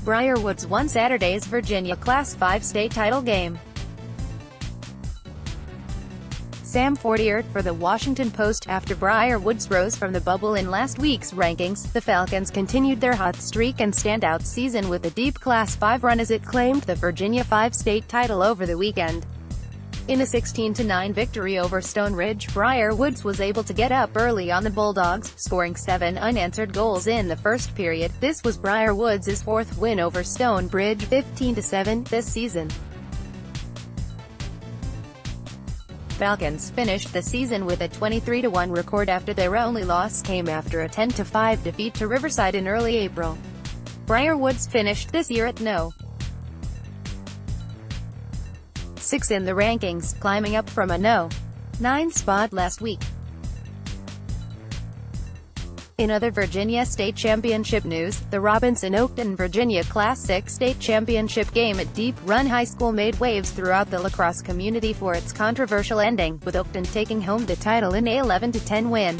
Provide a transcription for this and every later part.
Briar Woods won Saturday's Virginia Class 5 state title game. Sam Fortier, for the Washington Post. After Briar Woods rose from the bubble in last week's rankings, the Falcons continued their hot streak and standout season with a deep Class 5 run as it claimed the Virginia 5 state title over the weekend. In a 16-9 victory over Stone Ridge, Briar Woods was able to get up early on the Bulldogs, scoring 7 unanswered goals in the first period. This was Briar Woods' fourth win over Stone Ridge, 15-7, this season. Falcons finished the season with a 23-1 record after their only loss came after a 10-5 defeat to Riverside in early April. Briar Woods finished this year at No. 6 in the rankings, climbing up from a No. 9 spot last week. In other Virginia State Championship news, the Robinson-Oakton Virginia Class 6 State Championship game at Deep Run High School made waves throughout the lacrosse community for its controversial ending, with Oakton taking home the title in a 11-10 win.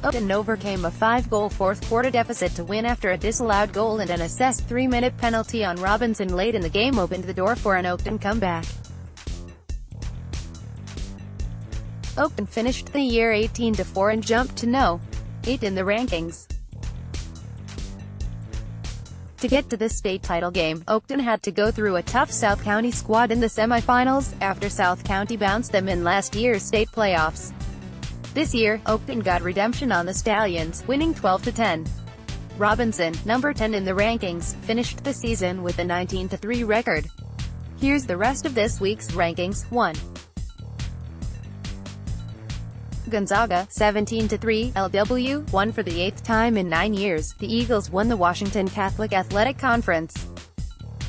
Oakton overcame a 5-goal fourth-quarter deficit to win after a disallowed goal and an assessed 3-minute penalty on Robinson late in the game opened the door for an Oakton comeback. Oakton finished the year 18-4 and jumped to No. 8 in the rankings. To get to the state title game, Oakton had to go through a tough South County squad in the semifinals, after South County bounced them in last year's state playoffs. This year, Oakton got redemption on the Stallions, winning 12-10. Robinson, number 10 in the rankings, finished the season with a 19-3 record. Here's the rest of this week's rankings. 1. Gonzaga, 17-3, LW, won for the 8th time in 9 years. The Eagles won the Washington Catholic Athletic Conference.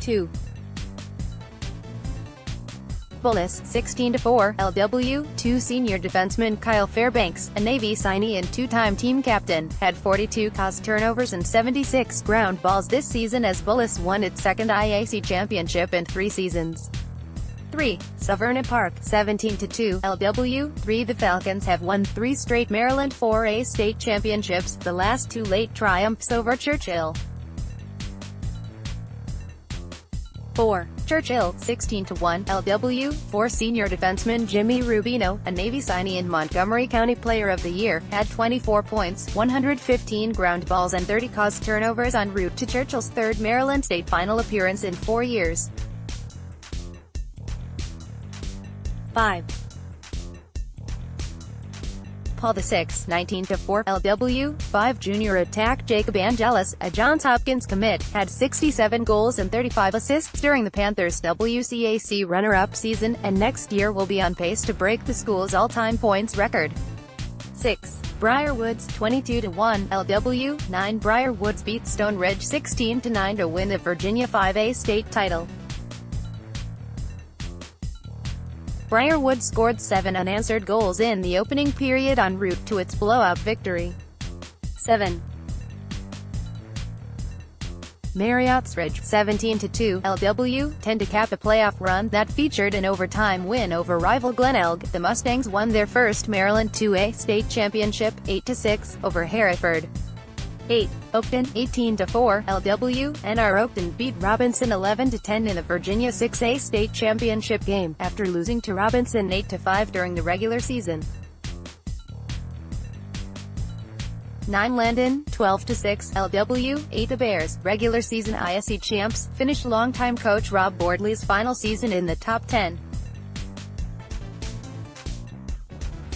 2. Bullis, 16-4, LW, 2 senior defenseman Kyle Fairbanks, a Navy signee and 2-time team captain, had 42 caused turnovers and 76 ground balls this season as Bullis won its second IAC championship in 3 seasons. 3. Severna Park, 17-2, LW, 3. The Falcons have won 3 straight Maryland 4A state championships, the last 2 late triumphs over Churchill. 4. Churchill, 16-1, LW, 4. Senior defenseman Jimmy Rubino, a Navy signee and Montgomery County Player of the Year, had 24 points, 115 ground balls and 30 caused turnovers en route to Churchill's 3rd Maryland state final appearance in 4 years. 5. Paul VI, 19-4, LW, 5. Junior attack Jacob Angelis, a Johns Hopkins commit, had 67 goals and 35 assists during the Panthers' WCAC runner-up season, and next year will be on pace to break the school's all-time points record. 6. Briar Woods, 22-1, LW, 9. Briar Woods beat Stone Ridge 16-9 to win the Virginia 5A state title. Briar Woods scored 7 unanswered goals in the opening period en route to its blowout victory. 7. Marriott's Ridge, 17-2, LW, 10 to cap a playoff run that featured an overtime win over rival Glenelg. The Mustangs won their first Maryland 2A state championship, 8-6, over Hereford. 8. Oakton, 18-4, LW, NR Oakton beat Robinson 11-10 in the Virginia 6A state championship game, after losing to Robinson 8-5 during the regular season. 9. Landon, 12-6, LW, 8. The Bears, regular season ISC champs, finished longtime coach Rob Bordley's final season in the top 10.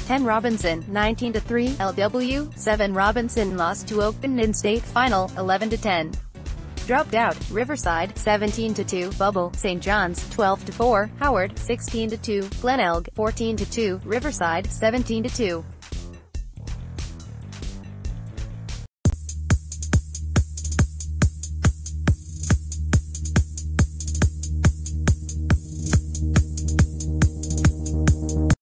10. Robinson, 19-3, LW, 7. Robinson lost to Oakton in state final, 11-10. Dropped out, Riverside, 17-2, Bubble, St. John's, 12-4, Howard, 16-2, Glenelg, 14-2, Riverside, 17-2.